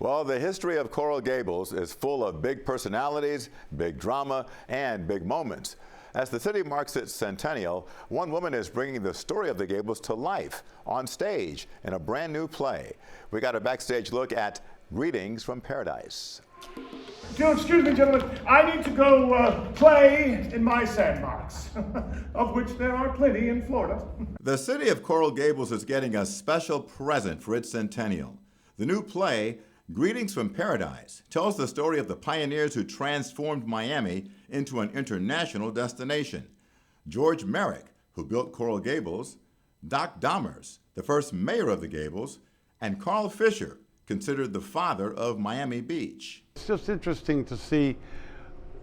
Well, the history of Coral Gables is full of big personalities, big drama, and big moments. As the city marks its centennial, one woman is bringing the story of the Gables to life on stage in a brand new play. We got a backstage look at Greetings from Paradise. Excuse me, gentlemen. I need to go play in my sandbox, of which there are plenty in Florida. The city of Coral Gables is getting a special present for its centennial. The new play, Greetings from Paradise, tells the story of the pioneers who transformed Miami into an international destination. George Merrick, who built Coral Gables, Doc Dahmers, the first mayor of the Gables, and Carl Fisher, considered the father of Miami Beach. It's just interesting to see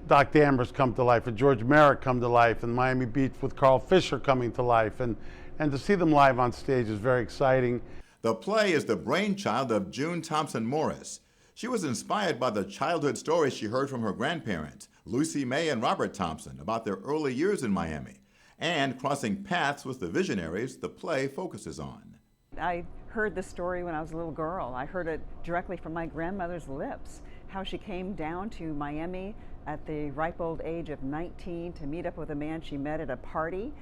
Doc Dahmers come to life and George Merrick come to life and Miami Beach with Carl Fisher coming to life, and to see them live on stage is very exciting. The play is the brainchild of June Thompson Morris. She was inspired by the childhood stories she heard from her grandparents, Lucy May and Robert Thompson, about their early years in Miami, and crossing paths with the visionaries the play focuses on. I heard this story when I was a little girl. I heard it directly from my grandmother's lips, how she came down to Miami at the ripe old age of 19 to meet up with a man she met at a party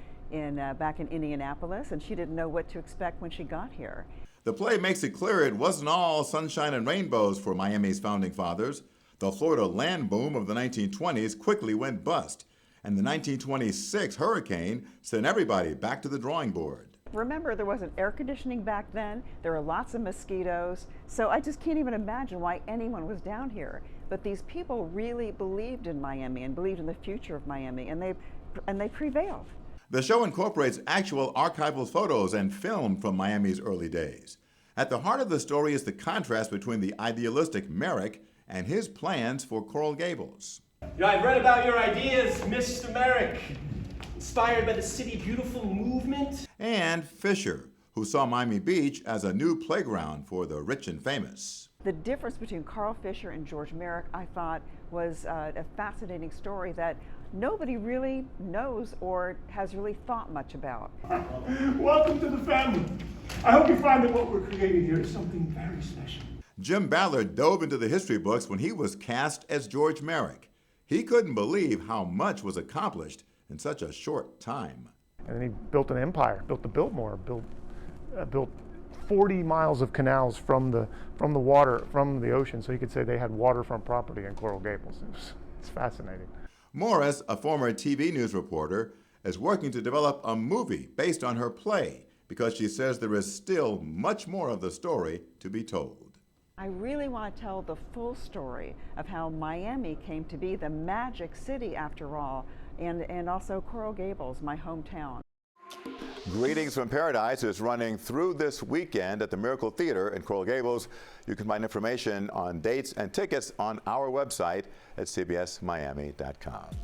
back in Indianapolis, and she didn't know what to expect when she got here. The play makes it clear it wasn't all sunshine and rainbows for Miami's founding fathers. The Florida land boom of the 1920s quickly went bust, and the 1926 hurricane sent everybody back to the drawing board. Remember, there wasn't air conditioning back then. There were lots of mosquitoes. So I just can't even imagine why anyone was down here. But these people really believed in Miami and believed in the future of Miami, and they prevailed. The show incorporates actual archival photos and film from Miami's early days. At the heart of the story is the contrast between the idealistic Merrick and his plans for Coral Gables. I've read about your ideas, Mr. Merrick. Inspired by the City Beautiful movement. And Fisher, who saw Miami Beach as a new playground for the rich and famous. The difference between Carl Fisher and George Merrick, I thought, was a fascinating story that nobody really knows or has really thought much about. Welcome to the family. I hope you find that what we're creating here is something very special. Jim Ballard dove into the history books when he was cast as George Merrick. He couldn't believe how much was accomplished in such a short time. And then he built an empire, built the Biltmore, built 40 miles of canals from the water, from the ocean, so you could say they had waterfront property in Coral Gables. It's fascinating. Morris, a former TV news reporter, is working to develop a movie based on her play because she says there is still much more of the story to be told. I really want to tell the full story of how Miami came to be the magic city after all, and also Coral Gables, my hometown. Greetings from Paradise is running through this weekend at the Miracle Theater in Coral Gables. You can find information on dates and tickets on our website at cbsmiami.com.